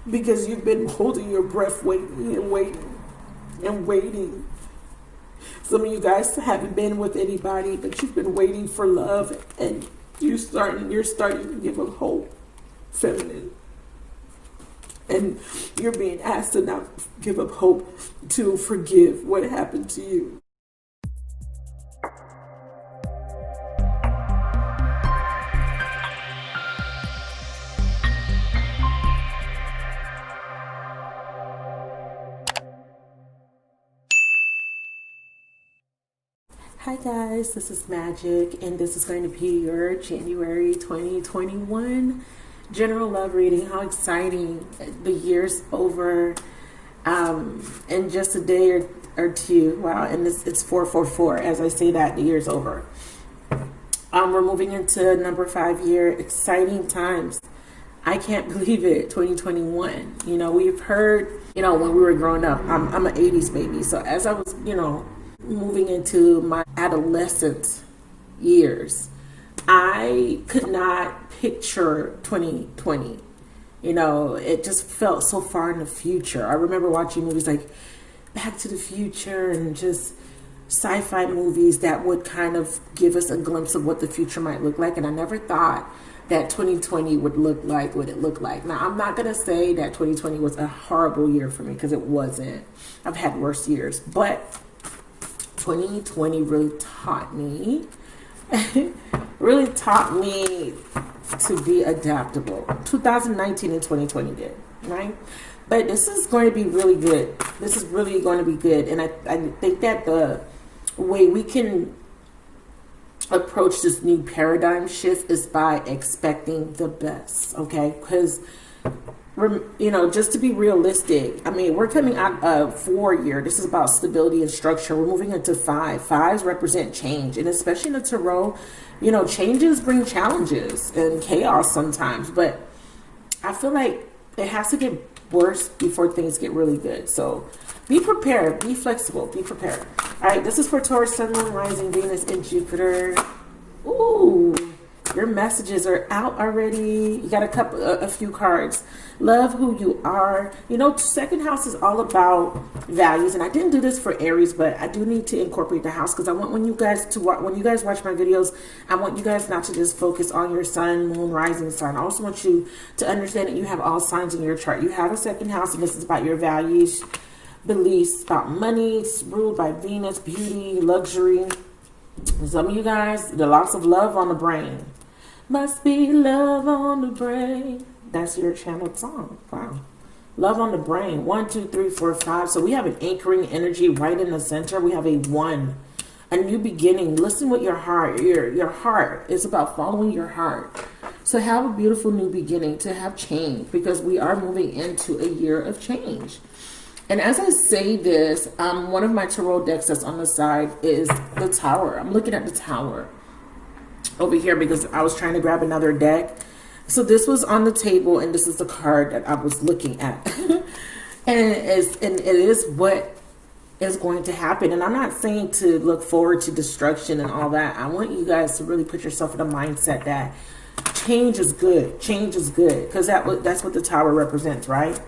because you've been holding your breath, waiting and waiting and waiting. Some of you guys haven't been with anybody, but you've been waiting for love, and you're starting to give up hope, feminine. And you're being asked to not give up hope, to forgive what happened to you. Hi guys, this is Magic, and this is going to be your January 2021 general love reading. How exciting. The year's over in just a day or two. Wow, and it's 444. As I say that, the year's over. We're moving into number 5 year. Exciting times. I can't believe it. 2021. You know, we've heard, you know, when we were growing up, I'm an 80s baby. So as I was, you know, moving into my adolescent years, I could not picture 2020. You know, it just felt so far in the future. I remember watching movies like Back to the Future and just sci-fi movies that would kind of give us a glimpse of what the future might look like. And I never thought that 2020 would look like what it looked like. Now, I'm not going to say that 2020 was a horrible year for me, because it wasn't. I've had worse years. But 2020 really taught me to be adaptable. 2019 and 2020 did, right? But this is going to be really good. This is really going to be good. And I think that the way we can approach this new paradigm shift is by expecting the best, okay? Because, you know, just to be realistic, I mean, we're coming out of 4 year. This is about stability and structure. We're moving into 5. 5s represent change. And especially in the tarot, you know, changes bring challenges and chaos sometimes. But I feel like it has to get worse before things get really good. So be prepared. Be flexible. Be prepared. All right, this is for Taurus, Sun, Moon, Rising, Venus, and Jupiter. Ooh. Your messages are out already. You got a few cards. Love who you are. You know, second house is all about values, and I didn't do this for Aries, but I do need to incorporate the house, because I want when you guys watch my videos, I want you guys not to just focus on your sun, moon, rising sign. I also want you to understand that you have all signs in your chart. You have a second house, and this is about your values, beliefs, about money. It's ruled by Venus, beauty, luxury. Some of you guys, the loss of love on the brain. Must be love on the brain. That's your channeled song. Wow. Love on the brain. 1, 2, 3, 4, 5. So we have an anchoring energy right in the center. We have a 1. A new beginning. Listen with your heart. Your heart is about following your heart. So have a beautiful new beginning, to have change, because we are moving into a year of change. And as I say this, one of my tarot decks that's on the side is the Tower. I'm looking at the Tower over here because I was trying to grab another deck. So this was on the table, and this is the card that I was looking at. And it is what is going to happen. And I'm not saying to look forward to destruction and all that. I want you guys to really put yourself in a mindset that change is good. Change is good, because that's what the Tower represents, right?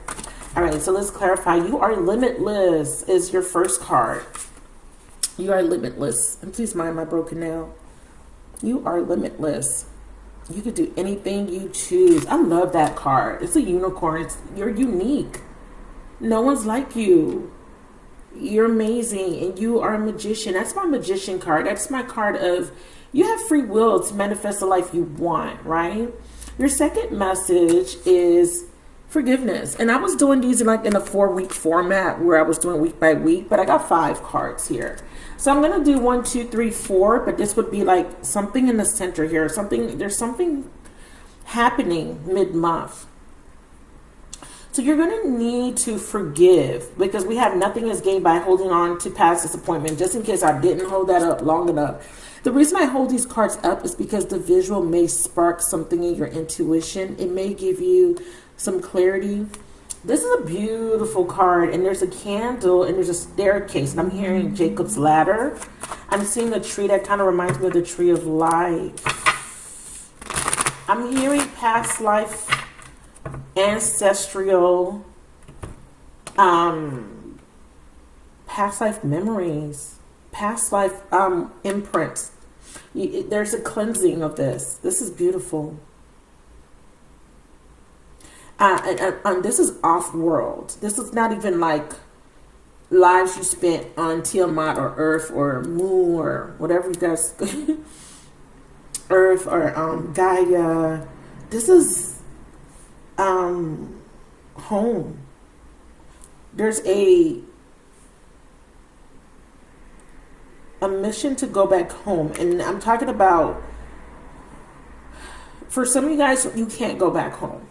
All right, so let's clarify. You are limitless is your first card. You are limitless. And please mind my broken nail. You are limitless. You could do anything you choose. I love that card. It's a unicorn. You're unique. No one's like you. You're amazing, and you are a magician. That's my magician card. That's my card of you have free will to manifest the life you want, right? Your second message is forgiveness. And I was doing these in a 4-week format where I was doing week by week, but I got 5 cards here. So I'm going to do 1, 2, 3, 4, but this would be like something in the center here. There's something happening mid-month. So you're going to need to forgive, because we have nothing is gained by holding on to past disappointment. Just in case I didn't hold that up long enough. The reason I hold these cards up is because the visual may spark something in your intuition. It may give you some clarity. This is a beautiful card, and there's a candle, and there's a staircase, and I'm hearing Jacob's ladder. I'm seeing a tree that kind of reminds me of the tree of life. I'm hearing past life ancestral, past life memories, past life imprints. There's a cleansing of this. This is beautiful. And this is off-world. This is not even like lives you spent on Tiamat or Earth or Moon or whatever you guys... Earth or Gaia. This is home. There's a mission to go back home. And I'm talking about, for some of you guys, you can't go back home.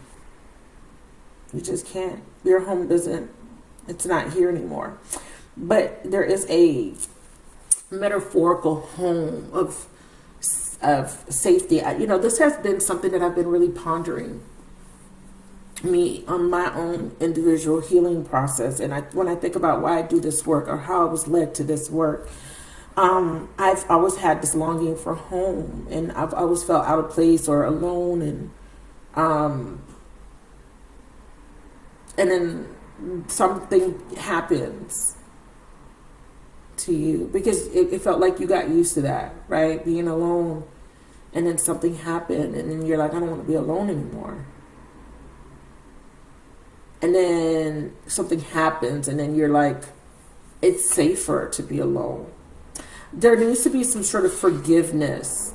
You just can't. Your home it's not here anymore. But there is a metaphorical home of safety. This has been something that I've been really pondering me on my own individual healing process. And when I think about why I do this work or how I was led to this work, I've always had this longing for home, and I've always felt out of place or alone, and then something happens to you because it felt like you got used to that, right? Being alone, and then something happened, and then you're like, I don't want to be alone anymore. And then something happens, and then you're like, it's safer to be alone. There needs to be some sort of forgiveness.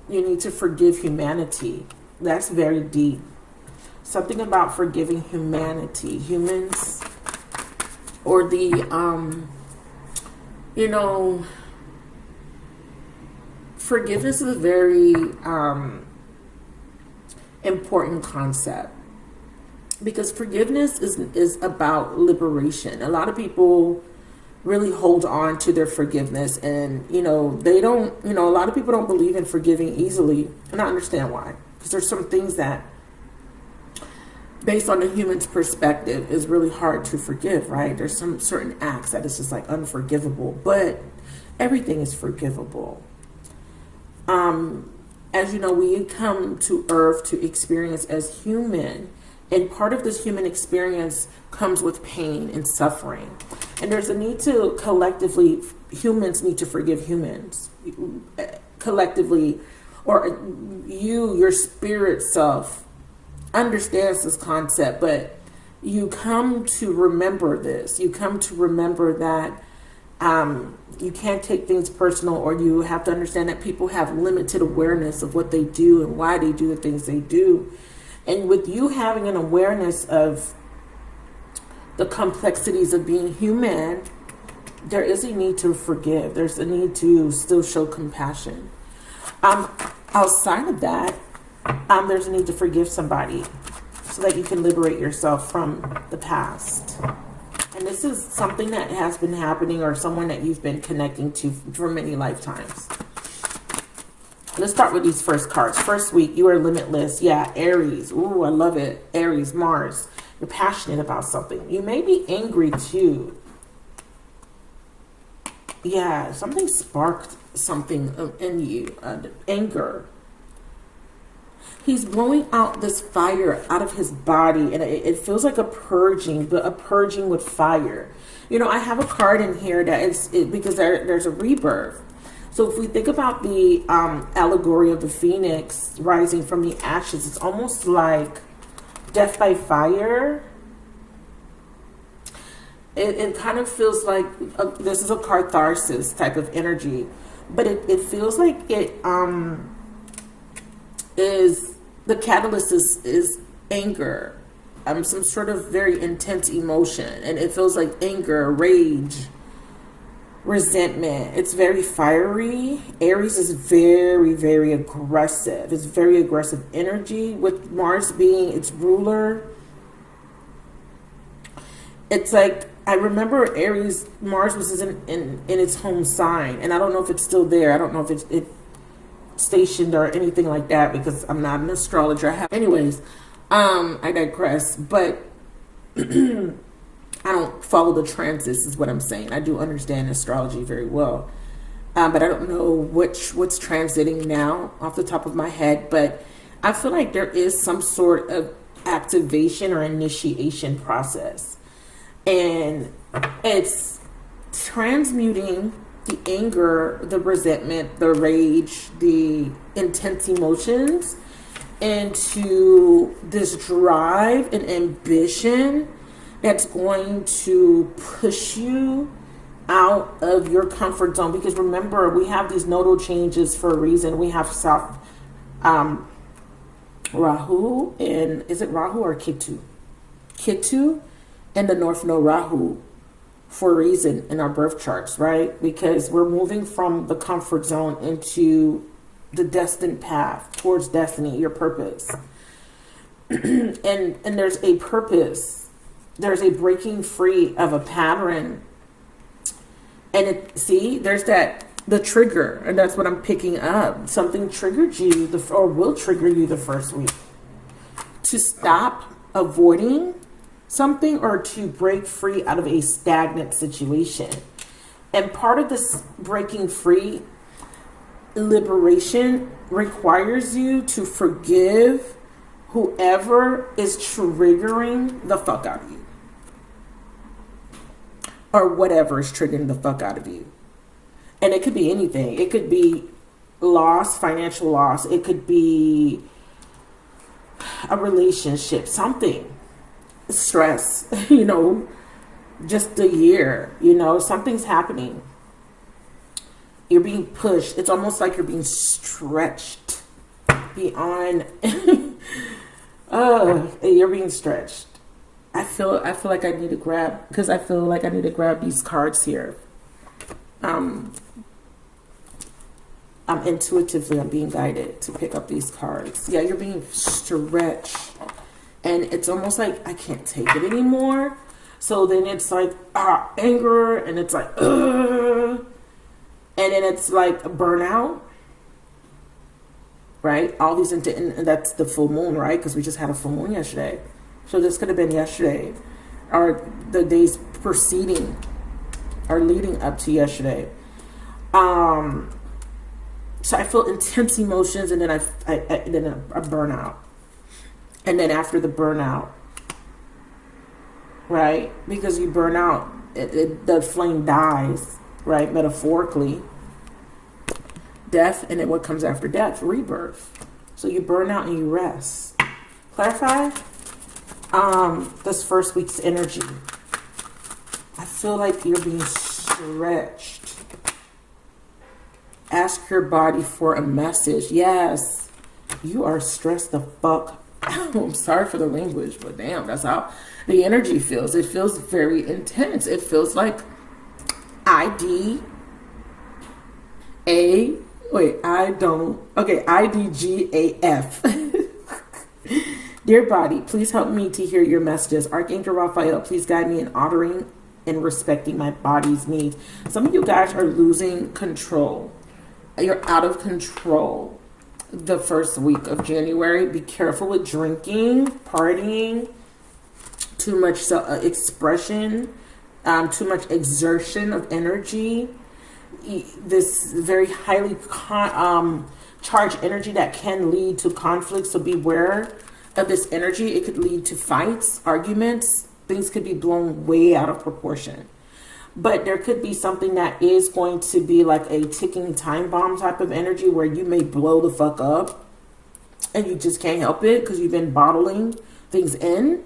You need to forgive humanity. That's very deep. Something about forgiving humanity, humans, or the, forgiveness is a very important concept, because forgiveness is about liberation. A lot of people really hold on to their forgiveness, and they don't, a lot of people don't believe in forgiving easily, and I understand why, because there's some things that, based on the human's perspective, is really hard to forgive, right? There's some certain acts that is just like unforgivable, but everything is forgivable. As you know, we come to Earth to experience as human, and part of this human experience comes with pain and suffering. And there's a need to collectively, humans need to forgive humans. Collectively, or your spirit self understands this concept, but you come to remember this. You come to remember that you can't take things personal, or you have to understand that people have limited awareness of what they do and why they do the things they do. And with you having an awareness of the complexities of being human, there is a need to forgive. There's a need to still show compassion. Outside of that, there's a need to forgive somebody so that you can liberate yourself from the past. And this is something that has been happening, or someone that you've been connecting to for many lifetimes. Let's start with these first cards. First week, you are limitless. Yeah, Aries. Ooh, I love it. Aries, Mars. You're passionate about something. You may be angry too. Yeah, something sparked something in you. Anger. He's blowing out this fire out of his body, and it feels like a purging, but a purging with fire. I have a card in here that is because there's a rebirth. So if we think about the allegory of the phoenix rising from the ashes, it's almost like death by fire. It kind of feels like this is a catharsis type of energy, but it feels like it is the catalyst is anger, some sort of very intense emotion, and it feels like anger, rage, resentment. It's very fiery. Aries is very, very aggressive. It's very aggressive energy, with Mars being its ruler. It's like, I remember Aries, Mars was in its home sign, and I don't know if it's still there. I don't know if it's stationed or anything like that, because I'm not an astrologer. Anyways, I digress, but I don't follow the transits is what I'm saying. I do understand astrology very well, but I don't know what's transiting now off the top of my head. But I feel like there is some sort of activation or initiation process. And it's transmuting the anger, the resentment, the rage, the intense emotions into this drive and ambition that's going to push you out of your comfort zone. Because remember, we have these nodal changes for a reason. We have South Rahu, and is it Rahu or Ketu? Ketu and the North Node Rahu for a reason in our birth charts, right? Because we're moving from the comfort zone into the destined path towards destiny, your purpose. and there's a purpose. There's a breaking free of a pattern. And there's the trigger, and that's what I'm picking up. Something triggered you, or will trigger you the first week. To stop avoiding something or to break free out of a stagnant situation. And part of this breaking free liberation requires you to forgive whoever is triggering the fuck out of you. Or whatever is triggering the fuck out of you. And it could be anything. It could be loss, financial loss. It could be a relationship, something. Stress, just a year, something's happening. You're being pushed. It's almost like you're being stretched beyond. You're being stretched. I feel like I need to grab these cards here. I'm being guided to pick up these cards. Yeah, you're being stretched. And it's almost like I can't take it anymore. So then it's like anger, and it's like and then it's like a burnout, right? All these and that's the full moon, right? Because we just had a full moon yesterday. So this could have been yesterday, or the days preceding, or leading up to yesterday. So I feel intense emotions, and then I burn out. And then after the burnout, right? Because you burn out, the flame dies, right? Metaphorically. Death, and then what comes after death? Rebirth. So you burn out and you rest. Clarify? This first week's energy. I feel like you're being stretched. Ask your body for a message. Yes, you are stressed the fuck. I'm sorry for the language, but damn, that's how the energy feels. It feels very intense. It feels like IDGAF. Dear body, please help me to hear your messages. Archangel Raphael, please guide me in honoring and respecting my body's needs. Some of you guys are losing control. You're out of control the first week of January. Be careful with drinking, partying, too much expression, too much exertion of energy. This very highly charged energy that can lead to conflict. So beware of this energy. It could lead to fights, arguments. Things could be blown way out of proportion. But there could be something that is going to be like a ticking time bomb type of energy where you may blow the fuck up and you just can't help it because you've been bottling things in.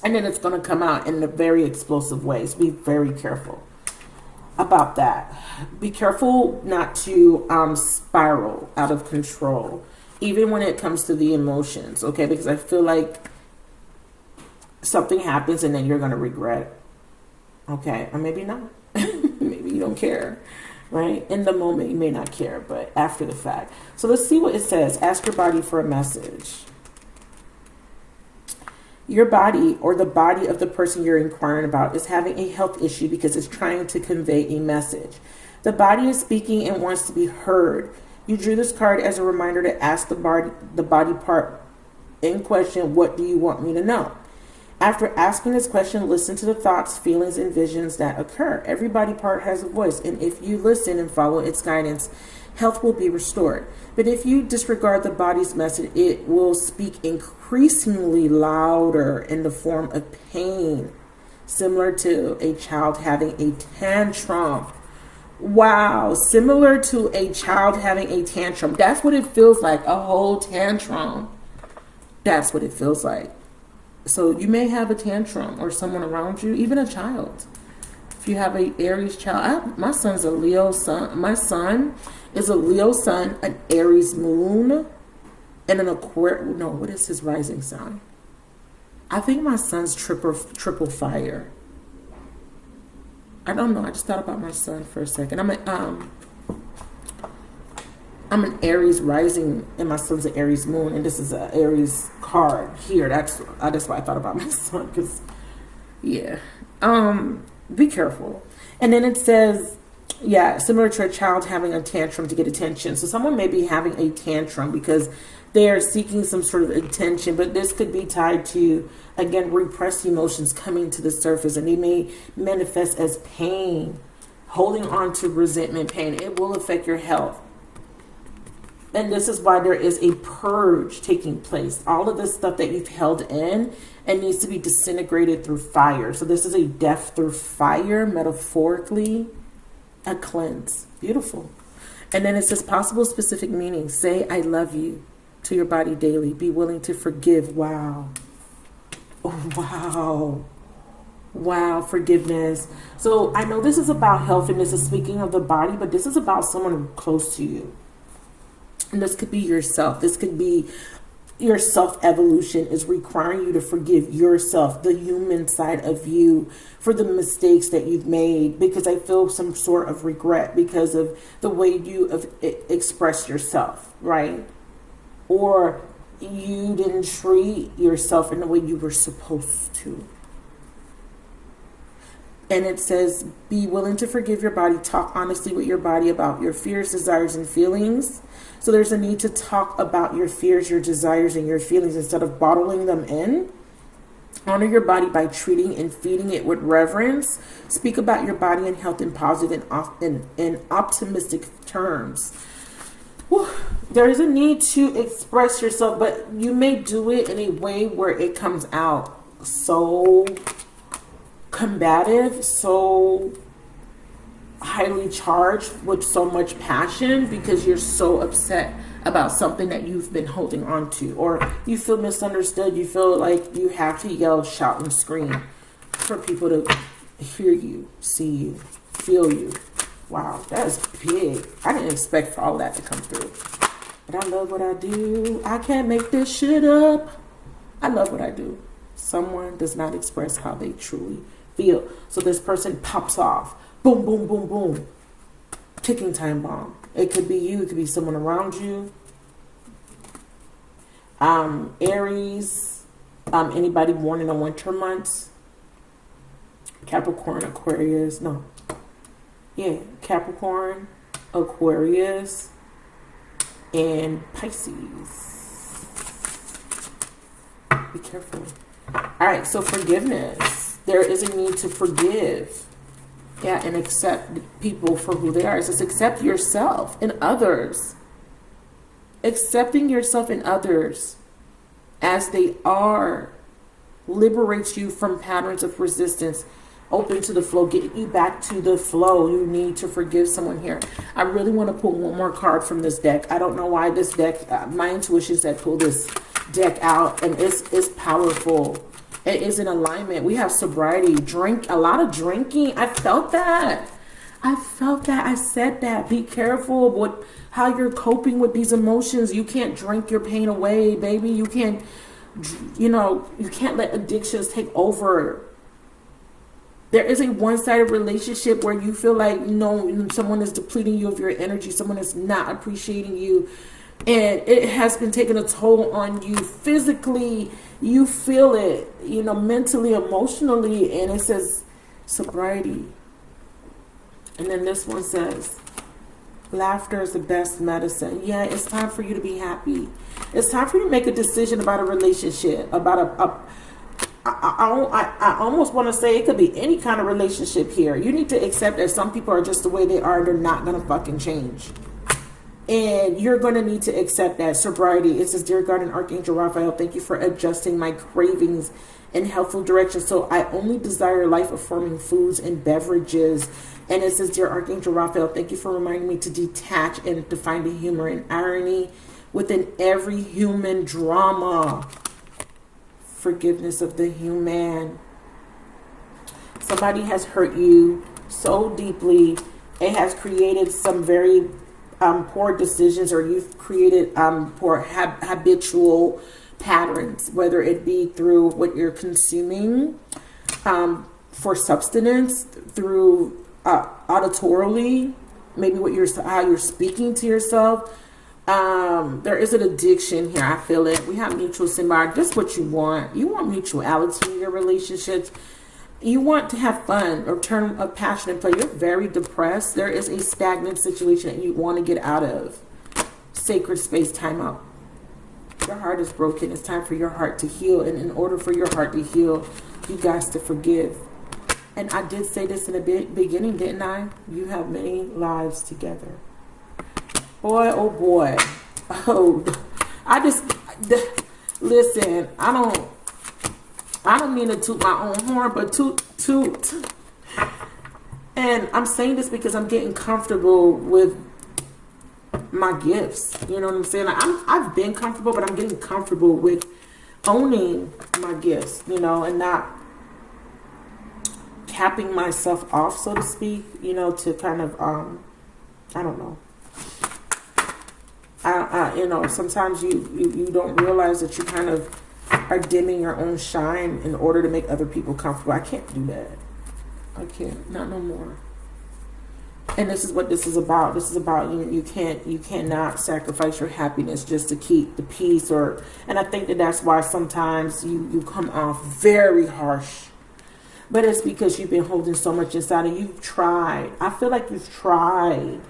And then it's going to come out in a very explosive way. So be very careful about that. Be careful not to spiral out of control, even when it comes to the emotions, okay? Because I feel like something happens and then you're going to regret it. Okay, or maybe not. Maybe you don't care, right? In the moment, you may not care, but after the fact. So let's see what it says. Ask your body for a message. Your body, or the body of the person you're inquiring about, is having a health issue because it's trying to convey a message. The body is speaking and wants to be heard. You drew this card as a reminder to ask the body part in question, what do you want me to know? After asking this question, listen to the thoughts, feelings, and visions that occur. Every body part has a voice, and if you listen and follow its guidance, health will be restored. But if you disregard the body's message, it will speak increasingly louder in the form of pain, similar to a child having a tantrum. Wow, similar to a child having a tantrum. That's what it feels like, a whole tantrum. That's what it feels like. So you may have a tantrum, or someone around you, even a child. If you have an Aries child, my son's a Leo son. My son is a Leo sun, an Aries moon, and an Aquarius. No, what is his rising sign? I think my son's triple fire. I don't know. I just thought about my son for a second. I'm an Aries rising, and my son's an Aries moon, and this is an Aries card here. That's why I thought about my son. Cause yeah, be careful. And then it says, yeah, similar to a child having a tantrum to get attention. So someone may be having a tantrum because they are seeking some sort of attention, but this could be tied to, again, repressed emotions coming to the surface, and they may manifest as pain, holding on to resentment, pain. It will affect your health. And this is why there is a purge taking place. All of this stuff that you've held in and needs to be disintegrated through fire. So this is a death through fire, metaphorically, a cleanse. Beautiful. And then it says possible specific meaning. Say, I love you to your body daily. Be willing to forgive. Wow. Oh, wow. Wow, forgiveness. So I know this is about health, and this is speaking of the body, but this is about someone close to you. And this could be yourself. This could be your self-evolution is requiring you to forgive yourself, the human side of you, for the mistakes that you've made, because I feel some sort of regret because of the way you have expressed yourself, right? Or you didn't treat yourself in the way you were supposed to. And it says, be willing to forgive your body. Talk honestly with your body about your fears, desires, and feelings. So there's a need to talk about your fears, your desires, and your feelings instead of bottling them in. Honor your body by treating and feeding it with reverence. Speak about your body and health in positive and optimistic terms. Whew. There is a need to express yourself, but you may do it in a way where it comes out so combative, so highly charged with so much passion because you're so upset about something that you've been holding on to, or you feel misunderstood. You feel like you have to yell, shout, and scream for people to hear you, see you, feel you. Wow, that is big. I didn't expect for all that to come through. But I love what I do. I can't make this shit up. I love what I do. Someone does not express how they truly feel. So this person pops off. Boom, boom, boom, boom. Ticking time bomb. It could be you. It could be someone around you. Aries. Anybody born in the winter months. Capricorn, Aquarius. No. Yeah. Capricorn, Aquarius, and Pisces. Be careful. All right. So forgiveness. There is a need to forgive. Yeah, and accept people for who they are. It says accept yourself and others. Accepting yourself and others as they are liberates you from patterns of resistance. Open to the flow, get you back to the flow. You need to forgive someone here. I really want to pull one more card from this deck. I don't know why this deck, my intuition said pull this deck out, and it's powerful. It is in alignment. We have sobriety, a lot of drinking. I felt that. I said that. Be careful with how you're coping with these emotions. You can't drink your pain away, baby. You can't, you can't let addictions take over. There is a one-sided relationship where you feel like, someone is depleting you of your energy. Someone is not appreciating you. And it has been taking a toll on you physically. You feel it, mentally, emotionally. And it says sobriety. And then this one says, laughter is the best medicine. Yeah, it's time for you to be happy. It's time for you to make a decision about a relationship, about I almost want to say it could be any kind of relationship here. You need to accept that some people are just the way they are. They're not going to fucking change. And you're going to need to accept that. Sobriety, it says, dear God and Archangel Raphael, thank you for adjusting my cravings in helpful direction. So I only desire life-affirming foods and beverages. And it says, dear Archangel Raphael, thank you for reminding me to detach and to find the humor and irony within every human drama. Forgiveness of the human. Somebody has hurt you so deeply. It has created some very poor decisions, or you've created poor habitual patterns, whether it be through what you're consuming for substance, through auditorily, maybe how you're speaking to yourself. There is an addiction here. I feel it. We have mutual symbiotic. This is what you want. You want mutuality in your relationships. You want to have fun or turn of passion and play. You're very depressed. There is a stagnant situation that you want to get out of. Sacred space, time out. Your heart is broken. It's time for your heart to heal. And in order for your heart to heal, you guys to forgive. And I did say this in the beginning, didn't I? You have many lives together. Boy, oh boy. Oh, listen, I don't mean to toot my own horn, but toot. And I'm saying this because I'm getting comfortable with my gifts. You know what I'm saying? Like, I've been comfortable, but I'm getting comfortable with owning my gifts, you know, and not capping myself off, so to speak, you know, to kind of, I don't know. You know, sometimes you don't realize that you kind of are dimming your own shine in order to make other people comfortable. I can't do that. I can't. Not no more. And this is what this is about. This is about you cannot sacrifice your happiness just to keep the peace, and I think that's why sometimes you come off very harsh. But it's because you've been holding so much inside, and you've tried. I feel like you've tried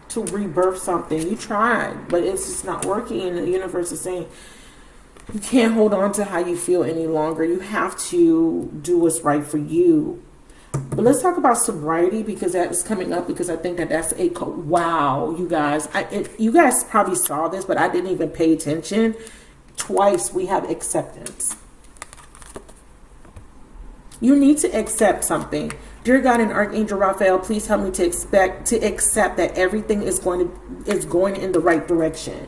to rebirth something. You tried, but it's just not working. And the universe is saying, you can't hold on to how you feel any longer. You have to do what's right for you. But let's talk about sobriety, because that is coming up, because I think that's wow, you guys. You guys probably saw this, but I didn't even pay attention. Twice we have acceptance. You need to accept something. Dear God and Archangel Raphael, please help me to accept that everything is going in the right direction.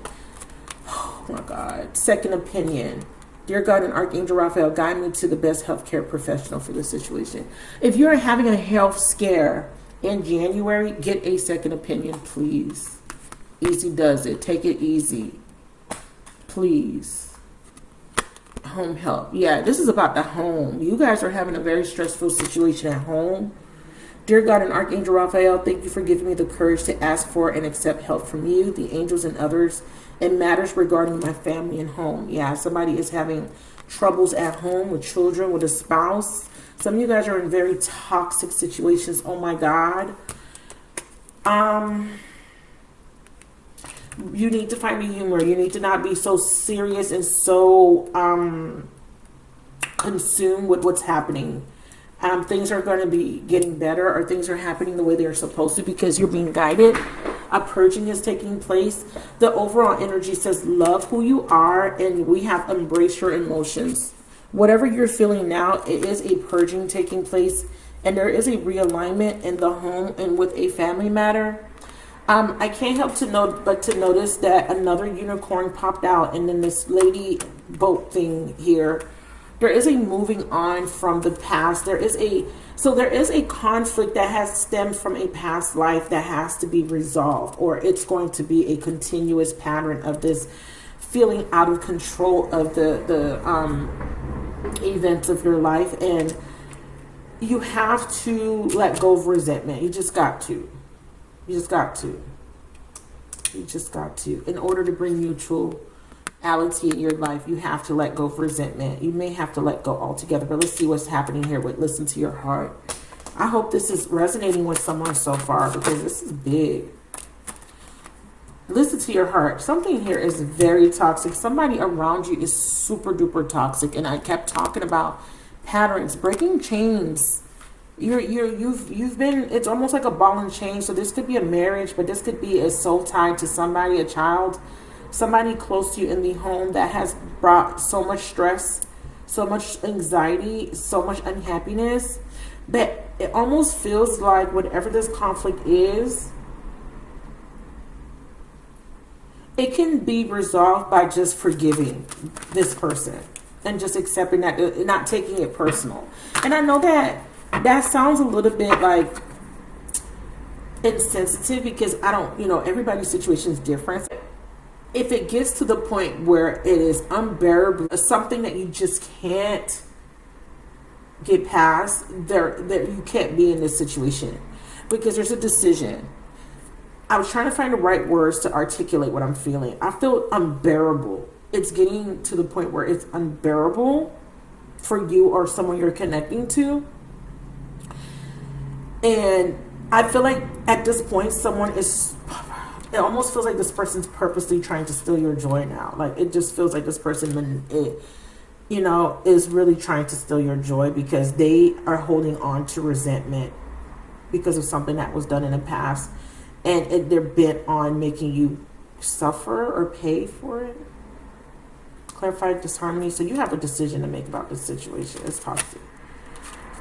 Oh my God. Second opinion. Dear God and Archangel Raphael, guide me to the best healthcare professional for this situation. If you're having a health scare in January, get a second opinion, please. Easy does it. Take it easy. Please. Home help. Yeah, this is about the home. You guys are having a very stressful situation at home. Dear God and Archangel Raphael, thank you for giving me the courage to ask for and accept help from you, the angels, and others in matters regarding my family and home. Yeah, somebody is having troubles at home with children, with a spouse. Some of you guys are in very toxic situations. Oh my God. You need to find the humor. You need to not be so serious and so consumed with what's happening. Things are going to be getting better, or things are happening the way they're supposed to, because you're being guided. A purging is taking place. The overall energy says love who you are, and we have embraced your emotions. Whatever you're feeling now, it is a purging taking place, and there is a realignment in the home and with a family matter. I can't help but to notice that another unicorn popped out, and then this lady boat thing here. There is a moving on from the past. There is a conflict that has stemmed from a past life that has to be resolved, or it's going to be a continuous pattern of this feeling out of control of the events of your life, and you have to let go of resentment. You just got to. You just got to. In order to bring mutuality in your life, you have to let go of resentment. You may have to let go altogether, but let's see what's happening here with listen to your heart. I hope this is resonating with someone so far, because this is big. Listen to your heart. Something here is very toxic. Somebody around you is super duper toxic, and I kept talking about patterns, breaking chains. You've been, it's almost like a ball and chain. So this could be a marriage, but this could be a soul tie to somebody, a child, somebody close to you in the home that has brought so much stress, so much anxiety, so much unhappiness. But it almost feels like whatever this conflict is, it can be resolved by just forgiving this person and just accepting that, not taking it personal. And I know that sounds a little bit like insensitive, because I don't, everybody's situation is different. If it gets to the point where it is unbearable, something that you just can't get past, that you can't be in this situation, because there's a decision. I was trying to find the right words to articulate what I'm feeling. I feel unbearable. It's getting to the point where it's unbearable for you or someone you're connecting to. And I feel like at this point, it almost feels like this person's purposely trying to steal your joy now. Like, it just feels like this person, is really trying to steal your joy, because they are holding on to resentment because of something that was done in the past. And they're bent on making you suffer or pay for it. Clarified disharmony. So you have a decision to make about this situation. It's toxic.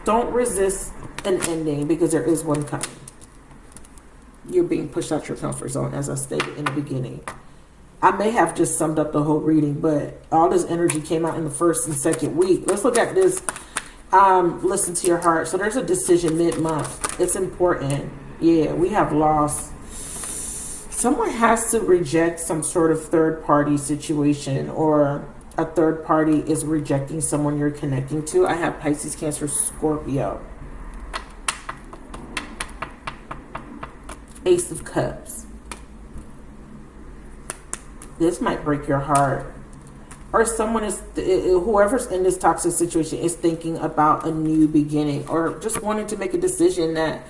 Don't resist an ending, because there is one coming. You're being pushed out your comfort zone, as I stated in the beginning. I may have just summed up the whole reading, but all this energy came out in the first and second week. Let's look at this. Listen to your heart. So there's a decision mid-month. It's important. Yeah, we have loss. Someone has to reject some sort of third-party situation, or a third party is rejecting someone you're connecting to. I have Pisces, Cancer, Scorpio. Ace of Cups. This might break your heart. Or someone is, whoever's in this toxic situation is thinking about a new beginning, or just wanting to make a decision that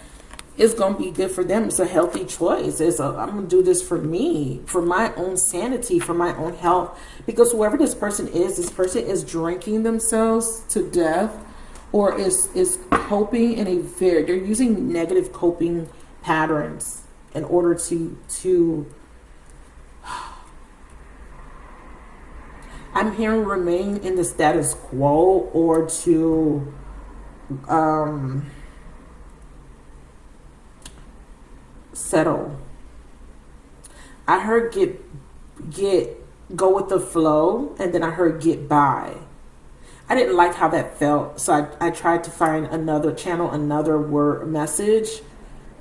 is going to be good for them. It's a healthy choice. I'm going to do this for me, for my own sanity, for my own health. Because whoever this person is drinking themselves to death, or is coping they're using negative coping patterns in order to I'm hearing remain in the status quo, or to settle. I heard go with the flow, and then I heard get by. I didn't like how that felt, so I tried to find another word message,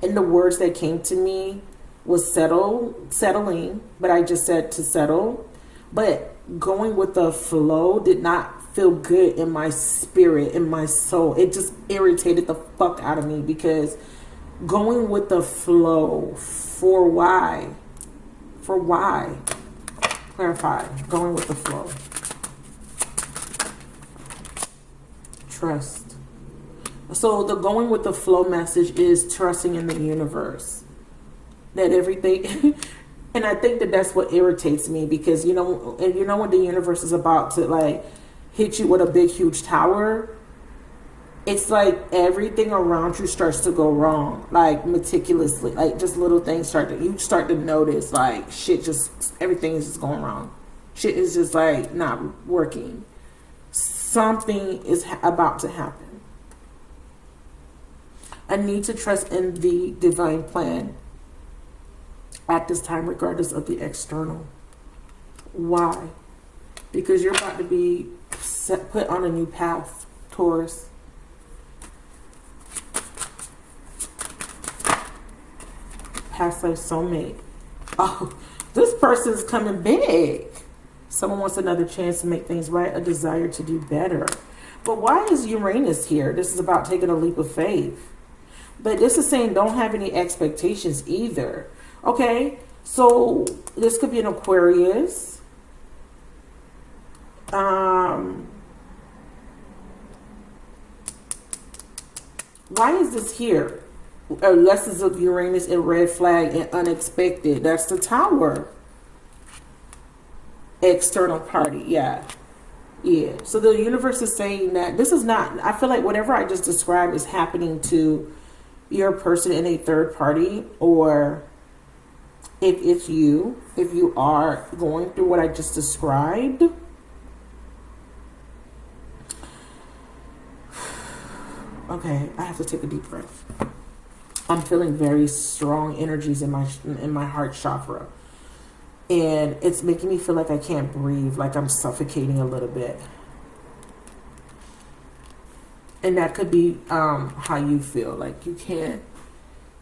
and the words that came to me was settling, but I just said to settle. But going with the flow did not feel good in my spirit, in my soul. It just irritated the fuck out of me, because going with the flow, for why? For why? Clarify. Going with the flow. Trust. So the going with the flow message is trusting in the universe. That everything... And I think that that's what irritates me, because, when the universe is about to, hit you with a big, huge tower, it's like everything around you starts to go wrong, meticulously. Just little things you start to notice, everything is just going wrong. Shit is just, not working. Something is about to happen. I need to trust in the divine plan at this time, regardless of the external. Why? Because you're about to be put on a new path, Taurus. Past life soulmate. Oh, this person's coming big. Someone wants another chance to make things right, a desire to do better. But why is Uranus here? This is about taking a leap of faith. But this is saying don't have any expectations either. Okay, so this could be an Aquarius. Why is this here? Lessons of Uranus and red flag and unexpected. That's the Tower. External party, yeah. Yeah. So the universe is saying that this is not, I feel like whatever I just described is happening to your person in a third party, or if it's you, if you are going through what I just described. Okay, I have to take a deep breath. I'm feeling very strong energies in my heart chakra. And it's making me feel like I can't breathe, like I'm suffocating a little bit. And that could be how you feel, like you can't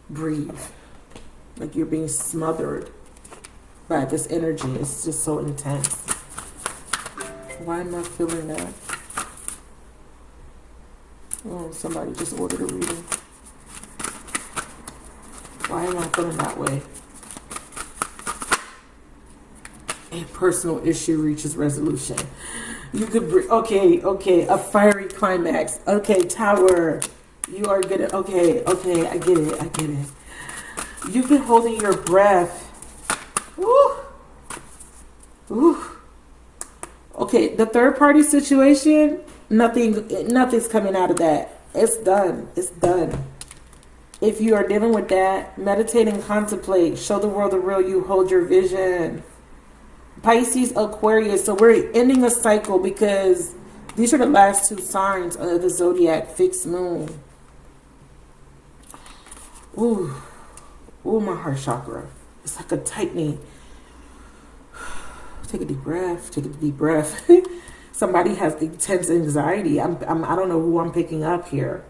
breathe. Like you're being smothered by this energy. It's just so intense. Why am I feeling that? Oh, somebody just ordered a reading. Why am I feeling that way? A personal issue reaches resolution. You could, okay, a fiery climax. Okay, Tower, you are good. Okay, I get it. You've been holding your breath. Woo. Okay, the third party situation, nothing's coming out of that. It's done. If you are dealing with that, meditate and contemplate. Show the world the real you. Hold your vision. Pisces, Aquarius. So we're ending a cycle because these are the last two signs of the zodiac fixed moon. Ooh, my heart chakra. It's like a tightening. Take a deep breath. Somebody has intense anxiety. I don't know who I'm picking up here.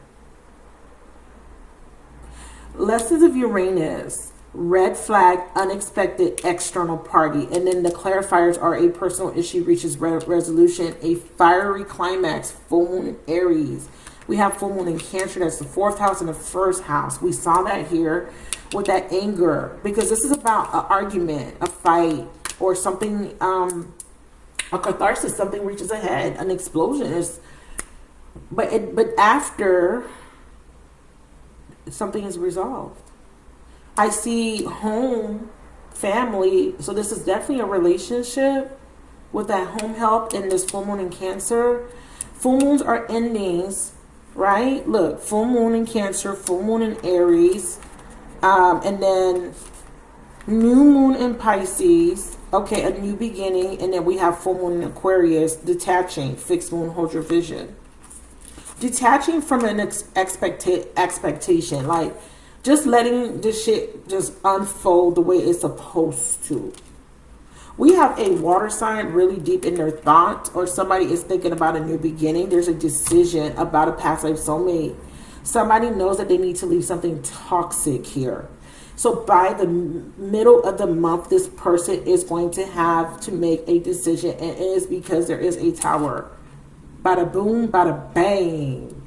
Lessons of Uranus. Red flag, unexpected external party. And then the clarifiers are a personal issue reaches resolution, a fiery climax, full moon in Aries. We have full moon in Cancer. That's the 4th house and the 1st house. We saw that here with that anger, because this is about an argument, a fight, or something, a catharsis, something reaches a head, an explosion. But after something is resolved. I see home, family. So this is definitely a relationship with that home help in this full moon in Cancer. Full moons are endings, right? Look, full moon in Cancer, full moon in Aries, and then new moon in Pisces. Okay, a new beginning. And then we have full moon in Aquarius, detaching, fixed moon, hold your vision. Detaching from an expectation, like just letting this shit just unfold the way it's supposed to. We have a water sign really deep in their thoughts, or somebody is thinking about a new beginning. There's a decision about a past life soulmate. Somebody knows that they need to leave something toxic here. So by the middle of the month, this person is going to have to make a decision, and it is because there is a Tower. Bada boom, bada bang.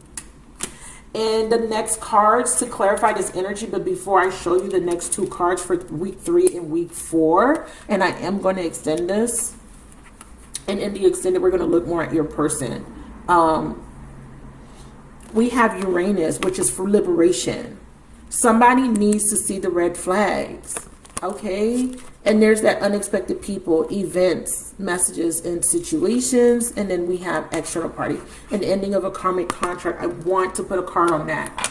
And the next cards to clarify this energy, but before I show you the next two cards for week 3 and week 4, and I am going to extend this, and in the extended we're going to look more at your person. We have Uranus, which is for liberation. Somebody needs to see the red flags, okay? And there's that unexpected people, events, messages, and situations. And then we have external party, an ending of a karmic contract. I want to put a card on that.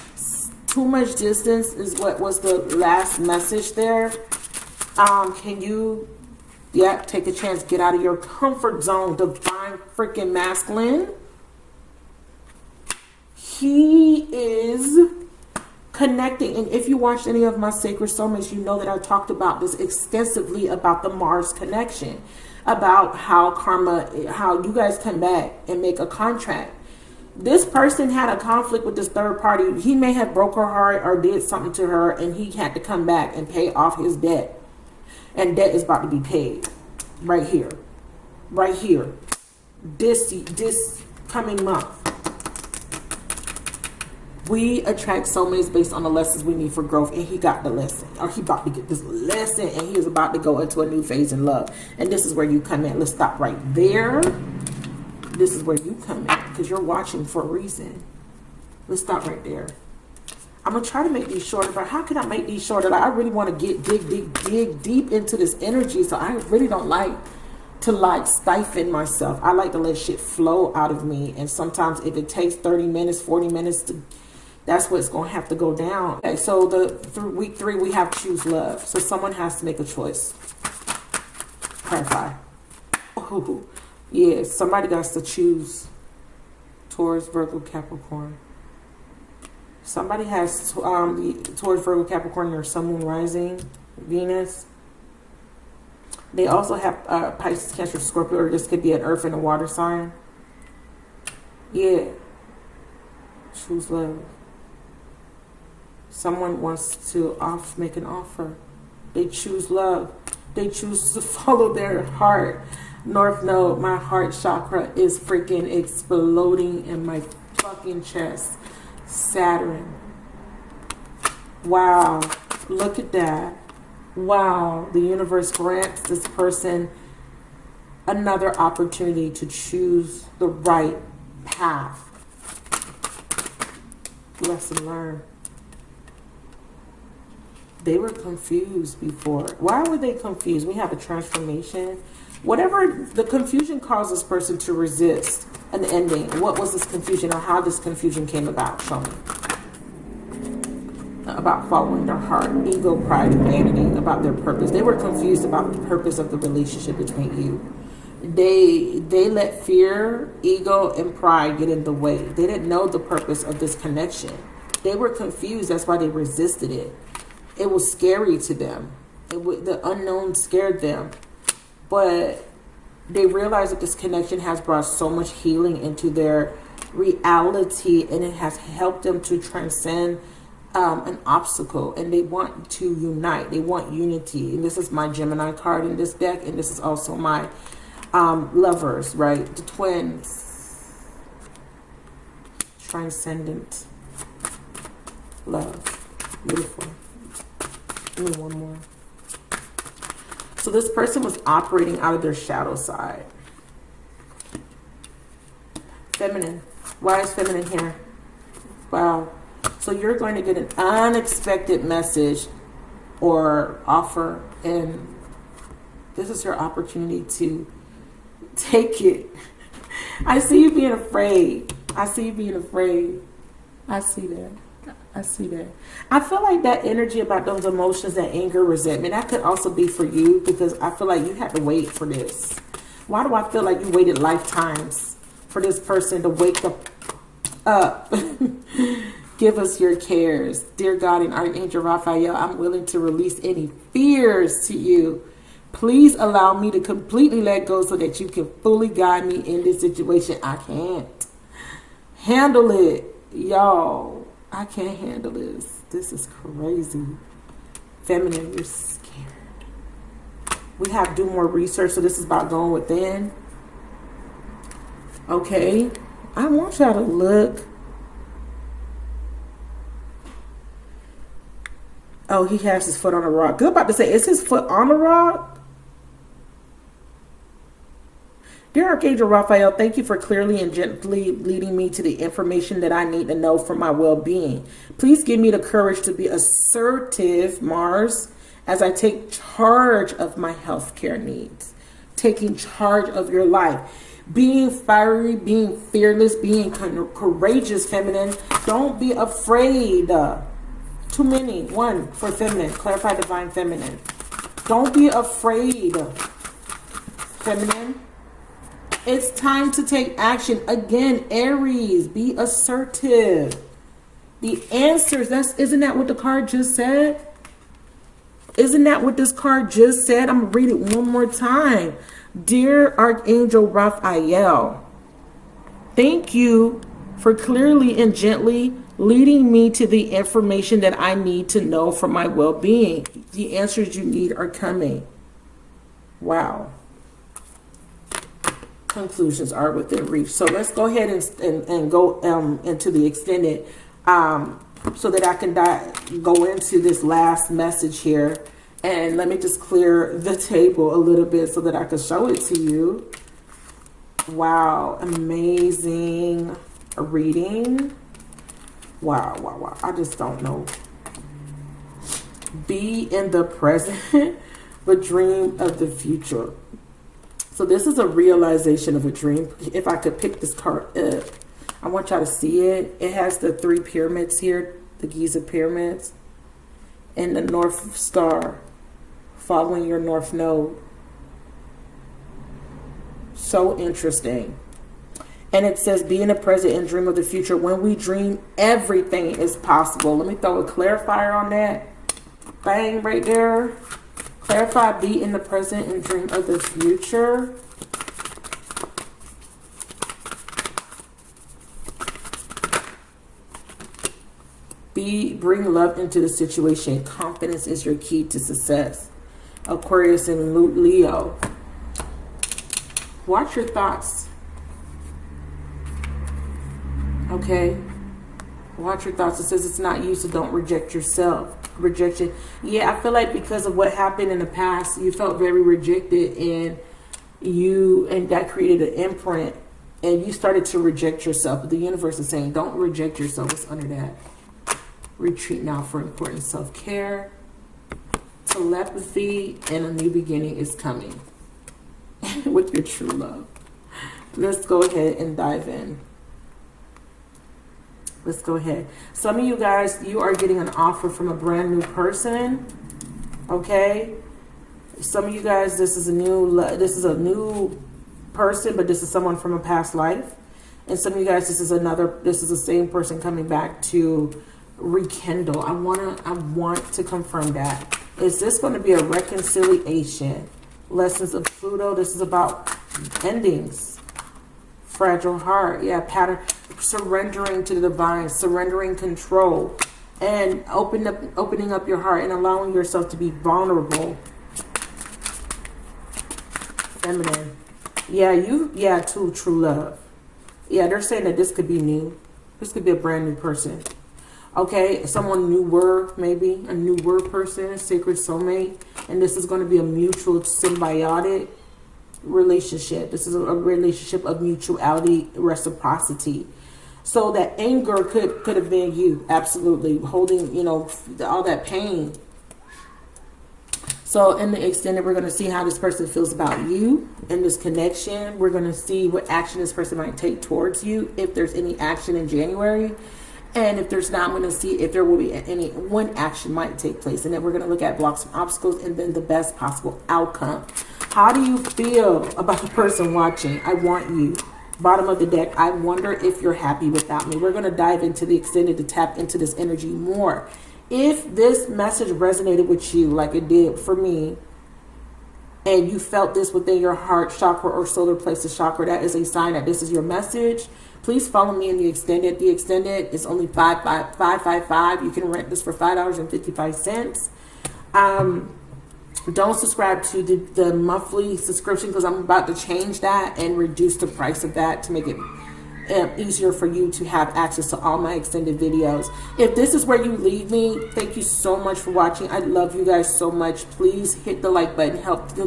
Too much distance is what was the last message there. Can you, take a chance, get out of your comfort zone, divine freaking masculine. He is connecting, and if you watched any of my Sacred Soulmates, you know that I talked about this extensively, about the Mars connection, about how karma, how you guys come back and make a contract. This person had a conflict with this third party. He may have broke her heart or did something to her, and he had to come back and pay off his debt. And debt is about to be paid right here, this coming month. We attract soulmates based on the lessons we need for growth, and he got the lesson, or he about to get this lesson, and he is about to go into a new phase in love. And this is where you come in. Let's stop right there. This is where you come in, because you're watching for a reason. Let's stop right there. I'm gonna try to make these shorter, but how can I make these shorter? Like, I really want to dig deep into this energy, so I really don't like to like stifle myself. I like to let shit flow out of me. And sometimes if it takes 30 minutes, 40 minutes to, that's what's going to have to go down. Okay, so week 3, we have choose love. So someone has to make a choice. Clarify. Oh, yeah, somebody got to choose. Taurus, Virgo, Capricorn. Somebody has the Taurus, Virgo, Capricorn, their sun, moon, rising, Venus. They also have Pisces, Cancer, Scorpio, or this could be an earth and a water sign. Yeah. Choose love. Someone wants to make an offer. They choose love. They choose to follow their heart. North Node, my heart chakra is freaking exploding in my fucking chest. Saturn. Wow. Look at that. Wow, the universe grants this person another opportunity to choose the right path. Lesson learned. They were confused before. Why were they confused? We have a transformation. Whatever the confusion caused this person to resist an ending. What was this confusion, or how this confusion came about? Show me. About following their heart, ego, pride, and vanity, about their purpose. They were confused about the purpose of the relationship between you. They let fear, ego, and pride get in the way. They didn't know the purpose of this connection. They were confused. That's why they resisted it. It was scary to them. The unknown scared them. But they realized that this connection has brought so much healing into their reality, and it has helped them to transcend an obstacle, and they want to unite. They want unity. And this is my Gemini card in this deck, and this is also my lovers, right? The twins. Transcendent love. Beautiful. Give me one more. So this person was operating out of their shadow side. Feminine. Why is feminine here? Wow. So you're going to get an unexpected message or offer, and this is your opportunity to take it. I see you being afraid. I see you being afraid. I see that. I see that. I feel like that energy about those emotions, that anger, resentment, that could also be for you, because I feel like you had to wait for this. Why do I feel like you waited lifetimes for this person to wake up? Give us your cares. Dear God and Archangel Raphael, I'm willing to release any fears to you. Please allow me to completely let go so that you can fully guide me in this situation. I can't handle it, y'all. I can't handle this. This is crazy. Feminine, you're scared. We have to do more research, so this is about going within. Okay. I want y'all to look. Oh, he has his foot on a rock. I'm about to say, is his foot on a rock? Dear Archangel Raphael, thank you for clearly and gently leading me to the information that I need to know for my well-being. Please give me the courage to be assertive, Mars, as I take charge of my healthcare needs. Taking charge of your life. Being fiery, being fearless, being courageous, feminine. Don't be afraid. Too many. One for feminine. Clarify divine feminine. Don't be afraid, feminine. It's time to take action. Again, Aries, be assertive. The answers, isn't that what the card just said? Isn't that what this card just said? I'm going to read it one more time. Dear Archangel Raphael, thank you for clearly and gently leading me to the information that I need to know for my well-being. The answers you need are coming. Wow. Conclusions are within reach. So let's go ahead and go into the extended so that I can go into this last message here. And let me just clear the table a little bit so that I can show it to you. Wow, amazing reading. Wow, wow, wow. I just don't know. Be in the present, but dream of the future. So this is a realization of a dream. If I could pick this card up, I want y'all to see it. It has the 3 pyramids here, the Giza pyramids, and the North Star following your North Node. So interesting. And it says, be in the present and dream of the future. When we dream, everything is possible. Let me throw a clarifier on that. Bang, right there. Clarify, be in the present and dream of the future. Bring love into the situation. Confidence is your key to success. Aquarius and Leo. Watch your thoughts. Okay? Watch your thoughts. It says it's not you, so don't reject yourself. Rejection. Yeah, I feel like because of what happened in the past, you felt very rejected, and that created an imprint, and you started to reject yourself. But the universe is saying, don't reject yourself. What's under that? Retreat now for important self-care. Telepathy, and a new beginning is coming with your true love. Let's go ahead and dive in. Let's go ahead. Some of you guys, you are getting an offer from a brand new person. Okay. Some of you guys, this is a new person, but this is someone from a past life. And some of you guys, this is the same person coming back to rekindle. I want to confirm that. Is this going to be a reconciliation? Lessons of Pluto. This is about endings. Fragile heart. Yeah, pattern. Surrendering to the divine, surrendering control, and opening up your heart and allowing yourself to be vulnerable. Feminine. Yeah, true love. Yeah, they're saying that this could be new. This could be a brand new person. Okay, someone newer, maybe a newer person, sacred soulmate, and this is going to be a mutual symbiotic relationship. This is a relationship of mutuality, reciprocity. So that anger could have been you, absolutely, holding, all that pain. So in the extended, we're going to see how this person feels about you in this connection. We're going to see what action this person might take towards you, if there's any action in January. And if there's not, I'm going to see if there will be one action might take place. And then we're going to look at blocks and obstacles and then the best possible outcome. How do you feel about the person watching? I want you. Bottom of the deck, I wonder if you're happy without me. We're going to dive into the extended to tap into this energy more. If this message resonated with you like it did for me, and you felt this within your heart chakra or solar plexus chakra, that is a sign that this is your message. Please follow me in the extended. The extended is only $555. You can rent this for $5.55. Don't subscribe to the monthly subscription because I'm about to change that and reduce the price of that to make it easier for you to have access to all my extended videos. If this is where you leave me, thank you so much for watching. I love you guys so much. Please hit the like button. Help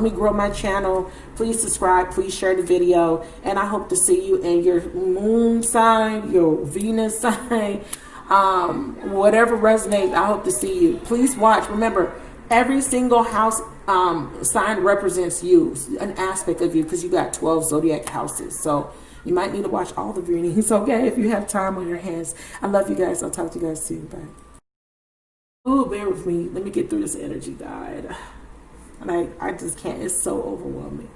me grow my channel. Please subscribe. Please share the video. And I hope to see you in your moon sign, your Venus sign, whatever resonates. I hope to see you. Please watch. Remember, every single house sign represents you, an aspect of you, because you got 12 zodiac houses. So you might need to watch all the readings, okay, if you have time on your hands. I love you guys. I'll talk to you guys soon. Bye. Oh, bear with me. Let me get through this energy guide. And I just can't. It's so overwhelming.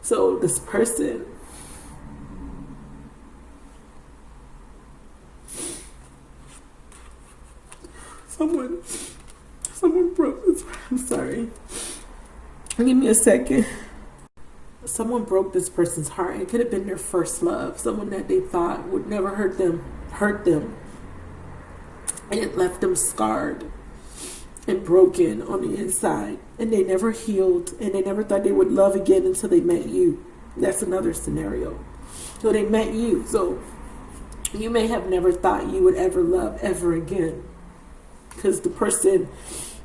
So this person, someone broke this. I'm sorry. Give me a second. Someone broke this person's heart. It could have been their first love. Someone that they thought would never hurt them. And it left them scarred and broken on the inside. And they never healed. And they never thought they would love again until they met you. That's another scenario. So they met you. So you may have never thought you would ever love ever again. Because the person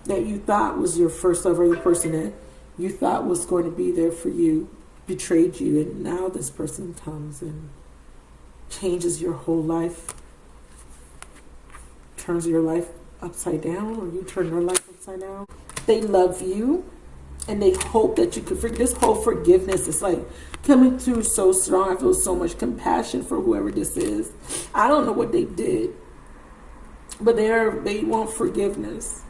that you thought was your first love, or the person that you thought was going to be there for you, betrayed you, and now this person comes and changes your whole life, turns your life upside down, or you turn your life upside down. They love you, and they hope that you could forgive. This whole forgiveness is like coming through so strong. I feel so much compassion for whoever this is. I don't know what they did, but they want forgiveness.